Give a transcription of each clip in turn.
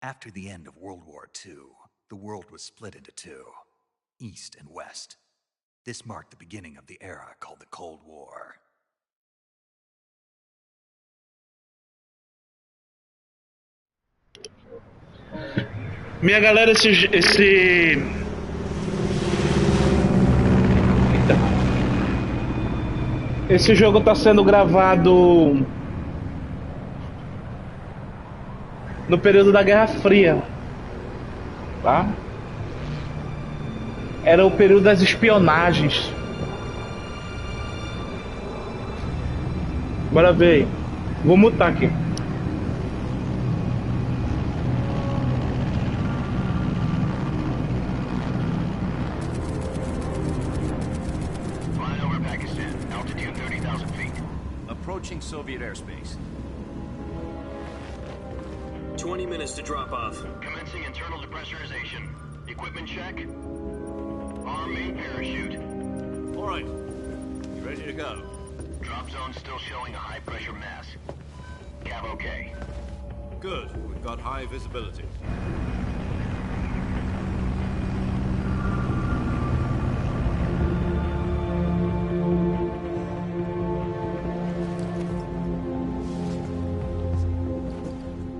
After the end of World War II, the world was split into two, East and West. This marked the beginning of the era called the Cold War. Minha galera, esse jogo está sendo gravado no período da Guerra Fria, tá? Era o período das espionagens. Bora ver aí. Vou mutar aqui. Approaching Soviet airspace. 20 minutes to drop off. Commencing internal depressurization. Equipment check. Arm main parachute. All right. You ready to go? Drop zone still showing a high pressure mass. Cav okay. Good. We've got high visibility.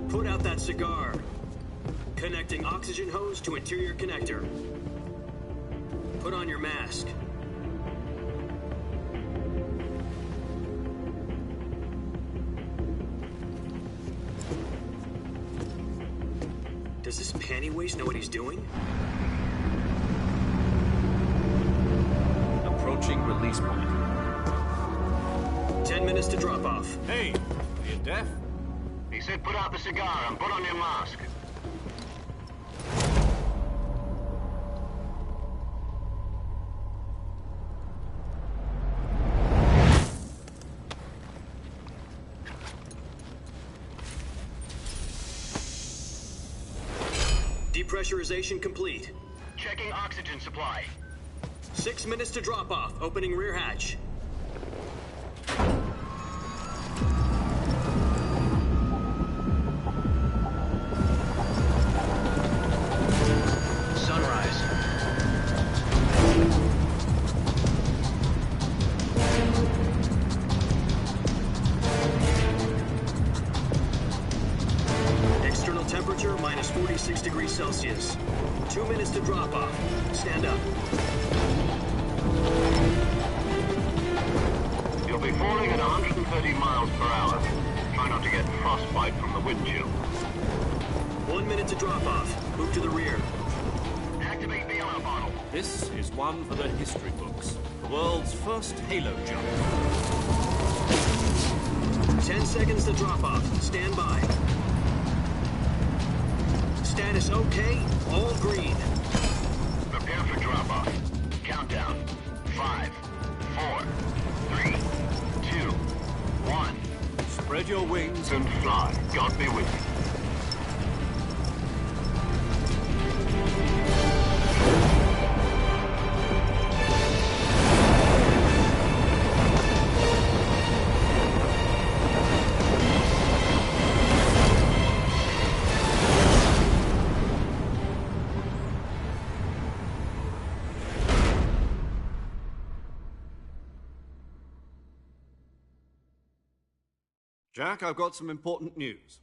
Put out that cigar. Connecting oxygen hose to interior connector. Put on your mask. Does this panty waste know what he's doing? Approaching release point. 10 minutes to drop off. Hey, are you deaf? He said put out the cigar and put on your mask. Depressurization complete. Checking oxygen supply. 6 minutes to drop off. Opening rear hatch. Sunrise. External temperature minus 46 degrees Celsius. 2 minutes to drop off. Stand up. You'll be falling at 130 miles per hour. Try not to get frostbite from the wind chill. 1 minute to drop off. Move to the rear. Activate bailout bottle. This is one for the history books. The world's first halo jump. 10 seconds to drop off. Stand by. Status okay. All green. Prepare for drop-off. Countdown. 5, 4, 3, 2, 1. Spread your wings And fly. God be with you. Jack, I've got some important news.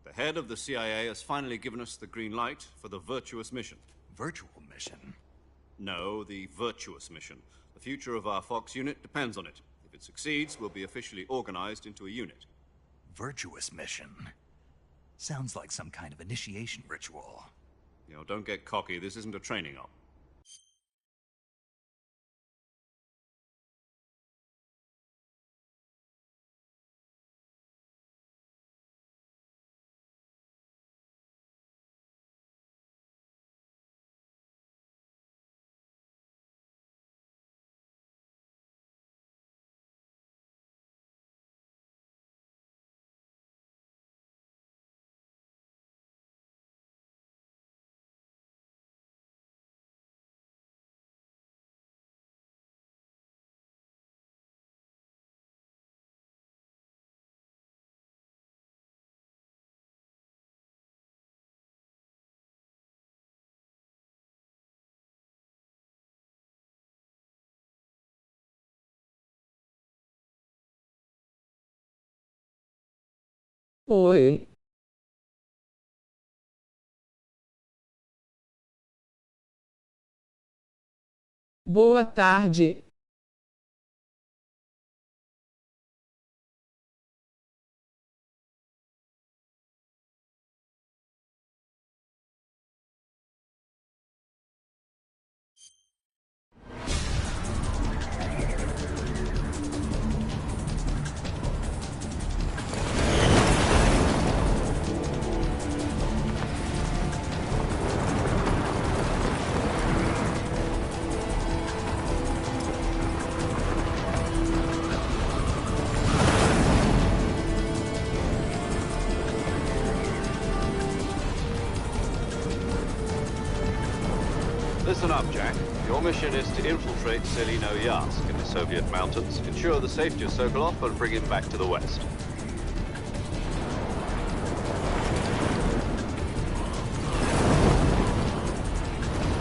The head of the CIA has finally given us the green light for the virtuous mission. Virtual mission? No, the virtuous mission. The future of our Fox unit depends on it. If it succeeds, we'll be officially organized into a unit. Virtuous mission? Sounds like some kind of initiation ritual. You know, don't get cocky. This isn't a training op. Oi. Boa tarde. Listen up, Jack. Your mission is to infiltrate Selino-Yarsk in the Soviet mountains, ensure the safety of Sokolov, and bring him back to the west.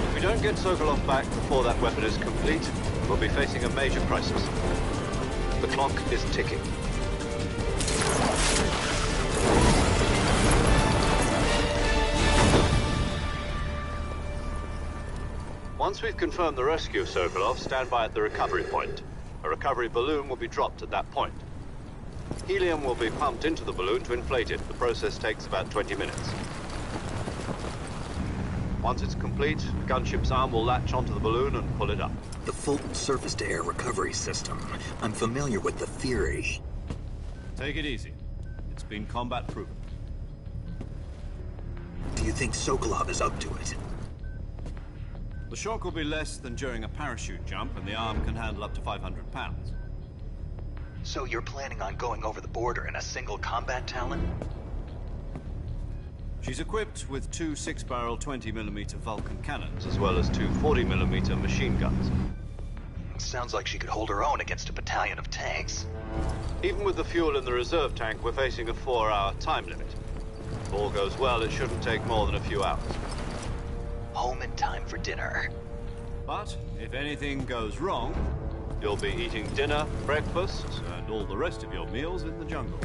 If we don't get Sokolov back before that weapon is complete, we'll be facing a major crisis. The clock is ticking. Once we've confirmed the rescue of Sokolov, stand by at the recovery point. A recovery balloon will be dropped at that point. Helium will be pumped into the balloon to inflate it. The process takes about 20 minutes. Once it's complete, the gunship's arm will latch onto the balloon and pull it up. The Fulton surface-to-air recovery system. I'm familiar with the theory. Take it easy. It's been combat-proven. Do you think Sokolov is up to it? The shock will be less than during a parachute jump, and the arm can handle up to 500 pounds. So you're planning on going over the border in a single combat Talon? She's equipped with two 6-barrel 20mm Vulcan cannons, as well as two 40mm machine guns. Sounds like she could hold her own against a battalion of tanks. Even with the fuel in the reserve tank, we're facing a 4-hour time limit. If all goes well, it shouldn't take more than a few hours. Home in time for dinner. But if anything goes wrong, you'll be eating dinner, breakfast, and all the rest of your meals in the jungle.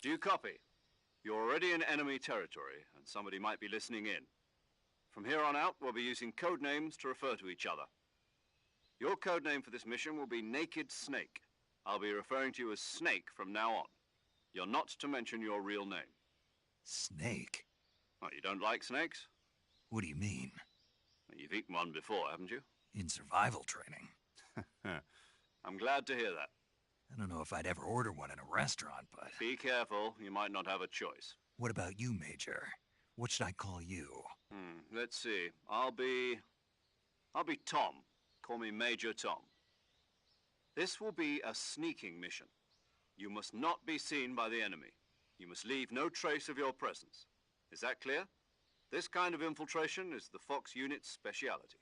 Do you copy? You're already in enemy territory, and somebody might be listening in. From here on out, we'll be using code names to refer to each other. Your code name for this mission will be Naked Snake. I'll be referring to you as Snake from now on. You're not to mention your real name. Snake? Well, you don't like snakes? What do you mean? Well, you've eaten one before, haven't you? In survival training. I'm glad to hear that. I don't know if I'd ever order one in a restaurant, but... Be careful, you might not have a choice. What about you, Major? What should I call you? Let's see. I'll be Tom. Call me Major Tom. This will be a sneaking mission. You must not be seen by the enemy. You must leave no trace of your presence. Is that clear? This kind of infiltration is the Fox unit's speciality.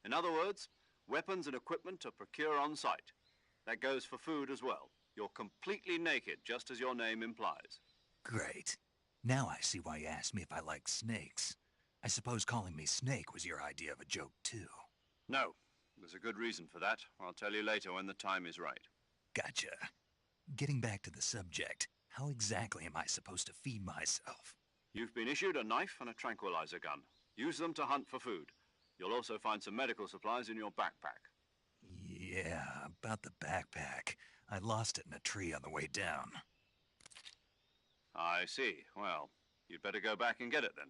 In other words, weapons and equipment are procured on site. That goes for food as well. You're completely naked, just as your name implies. Great. Now I see why you asked me if I like snakes. I suppose calling me Snake was your idea of a joke, too. No, there's a good reason for that. I'll tell you later when the time is right. Gotcha. Getting back to the subject, how exactly am I supposed to feed myself? You've been issued a knife and a tranquilizer gun. Use them to hunt for food. You'll also find some medical supplies in your backpack. Yeah, about the backpack. I lost it in a tree on the way down. I see. Well, you'd better go back and get it then.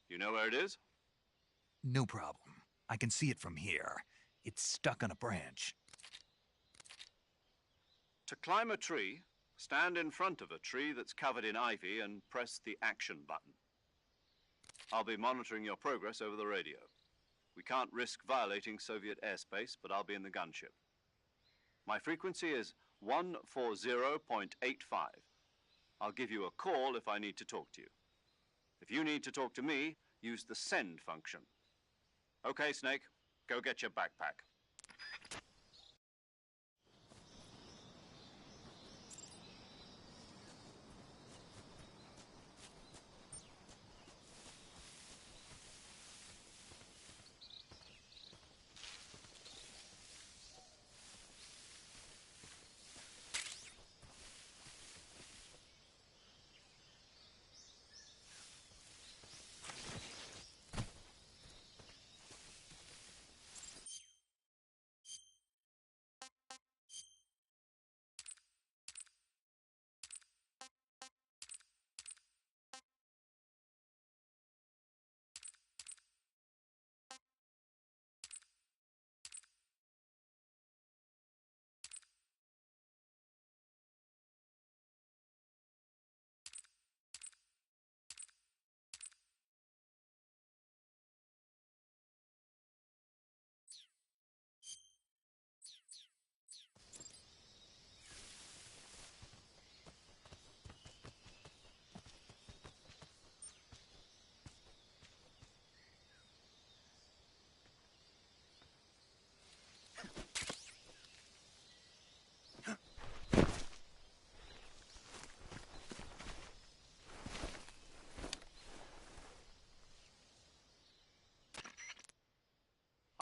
You know where it is? No problem. I can see it from here. It's stuck on a branch. To climb a tree, stand in front of a tree that's covered in ivy and press the action button. I'll be monitoring your progress over the radio. We can't risk violating Soviet airspace, but I'll be in the gunship. My frequency is 140.85. I'll give you a call if I need to talk to you. If you need to talk to me, use the send function. Okay, Snake, go get your backpack.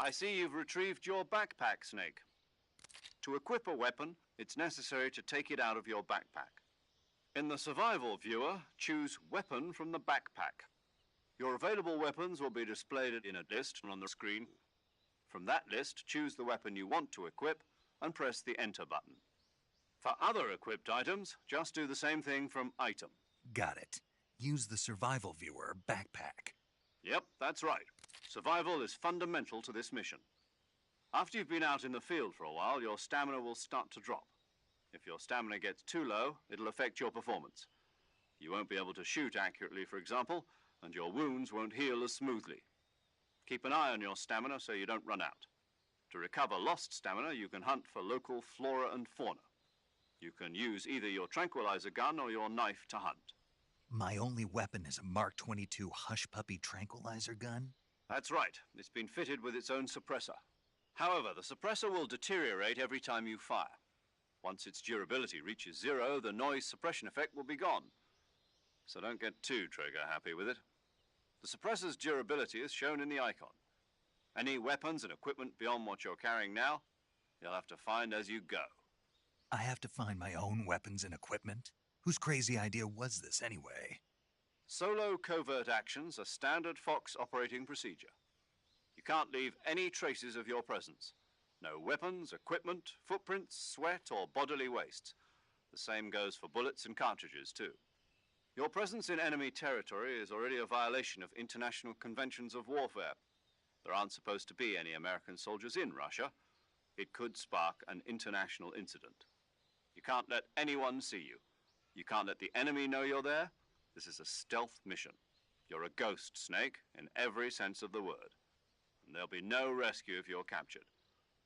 I see you've retrieved your backpack, Snake. To equip a weapon, it's necessary to take it out of your backpack. In the survival viewer, choose Weapon from the backpack. Your available weapons will be displayed in a list on the screen. From that list, choose the weapon you want to equip and press the Enter button. For other equipped items, just do the same thing from Item. Got it. Use the survival viewer backpack. Yep, that's right. Survival is fundamental to this mission. After you've been out in the field for a while, your stamina will start to drop. If your stamina gets too low, it'll affect your performance. You won't be able to shoot accurately, for example, and your wounds won't heal as smoothly. Keep an eye on your stamina so you don't run out. To recover lost stamina, you can hunt for local flora and fauna. You can use either your tranquilizer gun or your knife to hunt. My only weapon is a Mark 22 Hush Puppy tranquilizer gun? That's right. It's been fitted with its own suppressor. However, the suppressor will deteriorate every time you fire. Once its durability reaches 0, the noise suppression effect will be gone. So don't get too trigger-happy with it. The suppressor's durability is shown in the icon. Any weapons and equipment beyond what you're carrying now, you'll have to find as you go. I have to find my own weapons and equipment? Whose crazy idea was this, anyway? Solo covert actions are standard Fox operating procedure. You can't leave any traces of your presence. No weapons, equipment, footprints, sweat, or bodily waste. The same goes for bullets and cartridges, too. Your presence in enemy territory is already a violation of international conventions of warfare. There aren't supposed to be any American soldiers in Russia. It could spark an international incident. You can't let anyone see you. You can't let the enemy know you're there. This is a stealth mission. You're a ghost, Snake, in every sense of the word. And there'll be no rescue if you're captured.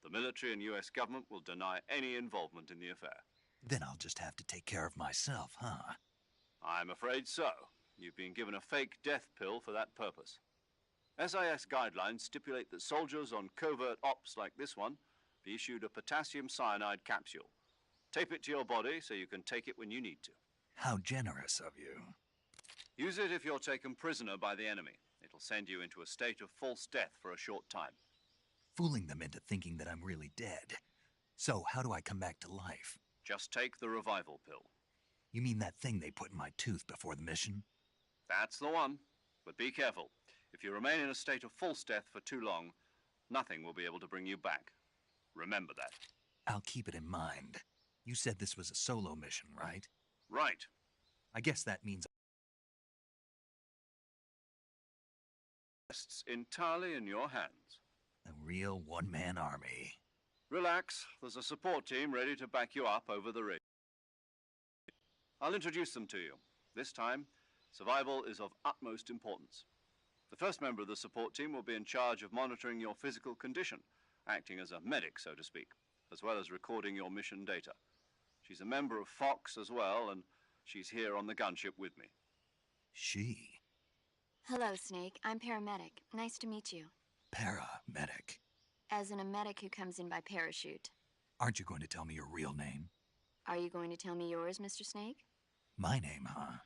The military and US government will deny any involvement in the affair. Then I'll just have to take care of myself, huh? I'm afraid so. You've been given a fake death pill for that purpose. SIS guidelines stipulate that soldiers on covert ops like this one be issued a potassium cyanide capsule. Tape it to your body so you can take it when you need to. How generous of you. Use it if you're taken prisoner by the enemy. It'll send you into a state of false death for a short time. Fooling them into thinking that I'm really dead. So, how do I come back to life? Just take the revival pill. You mean that thing they put in my tooth before the mission? That's the one. But be careful. If you remain in a state of false death for too long, nothing will be able to bring you back. Remember that. I'll keep it in mind. You said this was a solo mission, right? Right. I guess that means Rests entirely in your hands. a real one-man army. Relax. There's a support team ready to back you up over the ridge. I'll introduce them to you. This time, survival is of utmost importance. The first member of the support team will be in charge of monitoring your physical condition, acting as a medic, so to speak, as well as recording your mission data. She's a member of Fox as well, and she's here on the gunship with me. She? Hello, Snake. I'm paramedic. Nice to meet you. Paramedic. As in a medic who comes in by parachute. Aren't you going to tell me your real name? Are you going to tell me yours, Mr. Snake? My name, huh?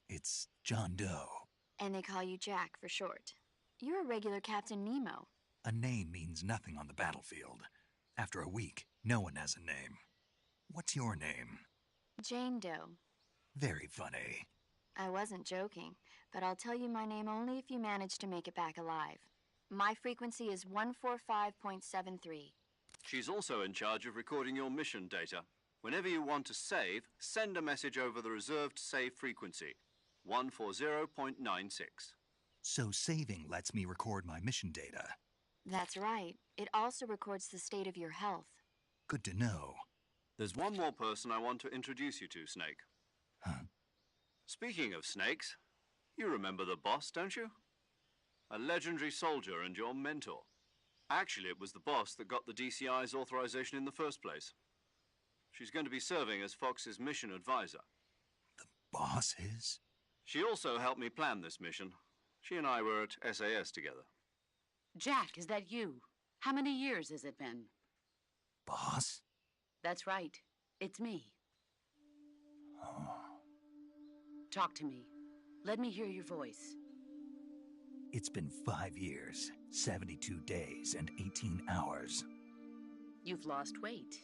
It's John Doe. And they call you Jack for short. You're a regular Captain Nemo. A name means nothing on the battlefield. After a week, no one has a name. What's your name? Jane Doe. Very funny. I wasn't joking, but I'll tell you my name only if you manage to make it back alive. My frequency is 145.73. She's also in charge of recording your mission data. Whenever you want to save, send a message over the reserved save frequency, 140.96. So saving lets me record my mission data. That's right. It also records the state of your health. Good to know. There's one more person I want to introduce you to, Snake. Huh? Speaking of snakes, you remember the boss, don't you? A legendary soldier and your mentor. Actually, it was the boss that got the DCI's authorization in the first place. She's going to be serving as Fox's mission advisor. The boss is? She also helped me plan this mission. She and I were at SAS together. Jack, is that you? How many years has it been? Boss? That's right. It's me. Oh. Talk to me. Let me hear your voice. It's been 5 years, 72 days, and 18 hours. You've lost weight.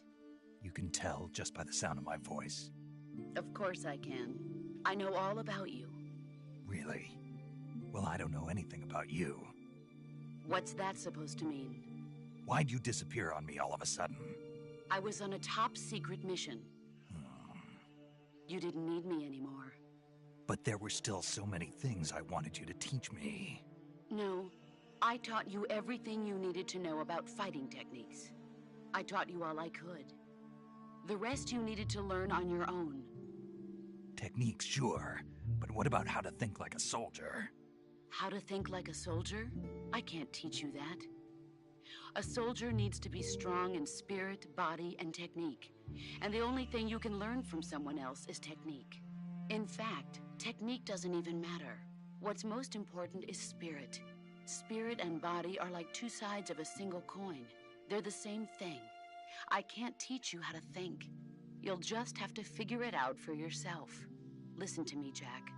You can tell just by the sound of my voice. Of course I can. I know all about you. Really? Well, I don't know anything about you. What's that supposed to mean? Why'd you disappear on me all of a sudden? I was on a top-secret mission. You didn't need me anymore. But there were still so many things I wanted you to teach me. No, I taught you everything you needed to know about fighting techniques. I taught you all I could. The rest you needed to learn on your own. Techniques, sure. But what about how to think like a soldier? How to think like a soldier? I can't teach you that. A soldier needs to be strong in spirit, body, and technique. And the only thing you can learn from someone else is technique. In fact, technique doesn't even matter. What's most important is spirit. Spirit and body are like two sides of a single coin. They're the same thing. I can't teach you how to think. You'll just have to figure it out for yourself. Listen to me, Jack.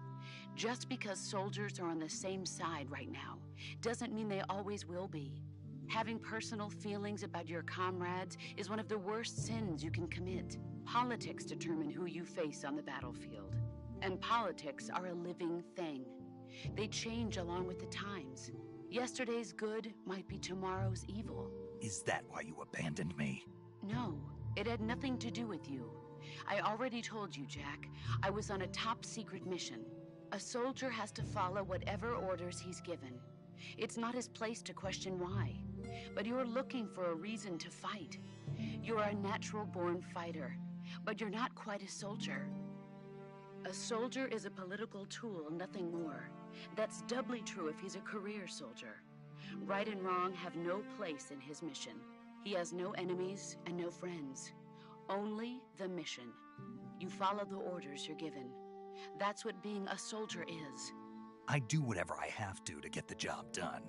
Just because soldiers are on the same side right now doesn't mean they always will be. Having personal feelings about your comrades is one of the worst sins you can commit. Politics determine who you face on the battlefield. And politics are a living thing. They change along with the times. Yesterday's good might be tomorrow's evil. Is that why you abandoned me? No, it had nothing to do with you. I already told you, Jack. I was on a top-secret mission. A soldier has to follow whatever orders he's given. It's not his place to question why. But you're looking for a reason to fight. You're a natural-born fighter, but you're not quite a soldier. A soldier is a political tool, nothing more. That's doubly true if he's a career soldier. Right and wrong have no place in his mission. He has no enemies and no friends. Only the mission. You follow the orders you're given. That's what being a soldier is. I do whatever I have to get the job done.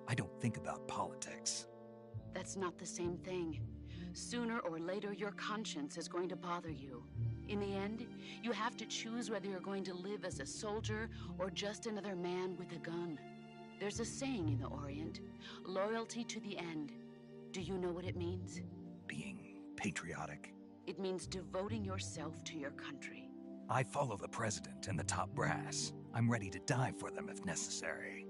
I don't think about politics. That's not the same thing. Sooner or later, your conscience is going to bother you. In the end, you have to choose whether you're going to live as a soldier or just another man with a gun. There's a saying in the Orient, loyalty to the end. Do you know what it means? Being patriotic. It means devoting yourself to your country. I follow the president and the top brass. I'm ready to die for them if necessary.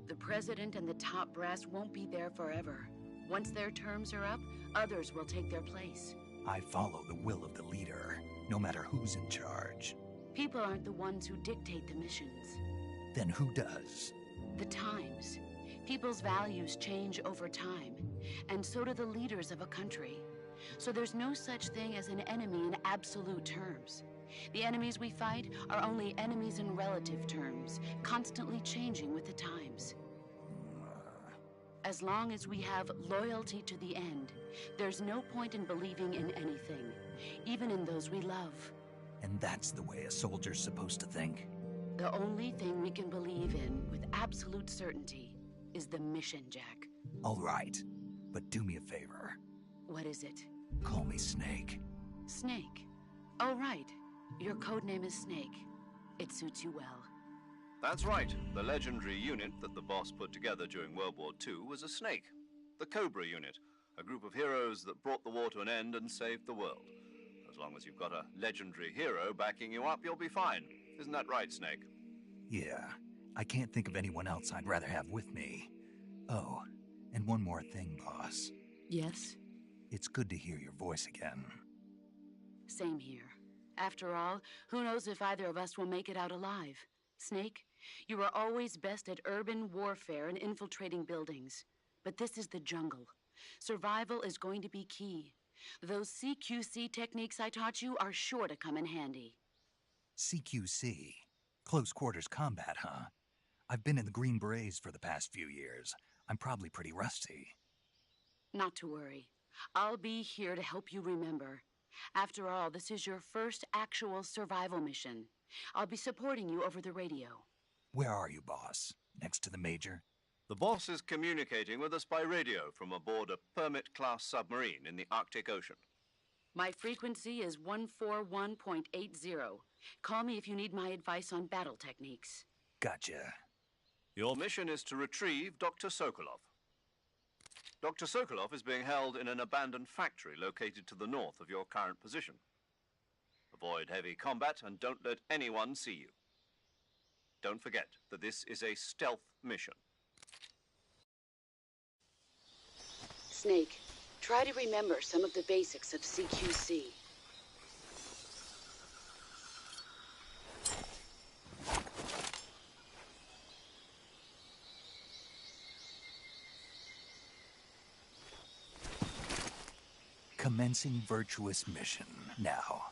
The president and the top brass won't be there forever. Once their terms are up, others will take their place. I follow the will of the leader, no matter who's in charge. People aren't the ones who dictate the missions. Then who does? The times. People's values change over time, and so do the leaders of a country. So there's no such thing as an enemy in absolute terms. The enemies we fight are only enemies in relative terms, constantly changing with the times. As long as we have loyalty to the end, there's no point in believing in anything, even in those we love. And that's the way a soldier's supposed to think? The only thing we can believe in with absolute certainty is the mission, Jack. All right, but do me a favor. What is it? Call me Snake. Snake? Oh, right. Your code name is Snake. It suits you well. That's right. The legendary unit that the boss put together during World War II was a snake. The Cobra unit, a group of heroes that brought the war to an end and saved the world. As long as you've got a legendary hero backing you up, you'll be fine. Isn't that right, Snake? Yeah, I can't think of anyone else I'd rather have with me. Oh, and one more thing, boss. Yes? It's good to hear your voice again. Same here. After all, who knows if either of us will make it out alive? Snake, you are always best at urban warfare and infiltrating buildings. But this is the jungle. Survival is going to be key. Those CQC techniques I taught you are sure to come in handy. CQC? Close quarters combat, huh? I've been in the Green Berets for the past few years. I'm probably pretty rusty. Not to worry. I'll be here to help you remember. After all, this is your first actual survival mission. I'll be supporting you over the radio. Where are you, boss? Next to the Major? The boss is communicating with us by radio from aboard a Permit-class submarine in the Arctic Ocean. My frequency is 141.80. Call me if you need my advice on battle techniques. Gotcha. Your mission is to retrieve Dr. Sokolov. Dr. Sokolov is being held in an abandoned factory located to the north of your current position. Avoid heavy combat and don't let anyone see you. Don't forget that this is a stealth mission. Snake, try to remember some of the basics of CQC. Commencing virtuous mission. Now,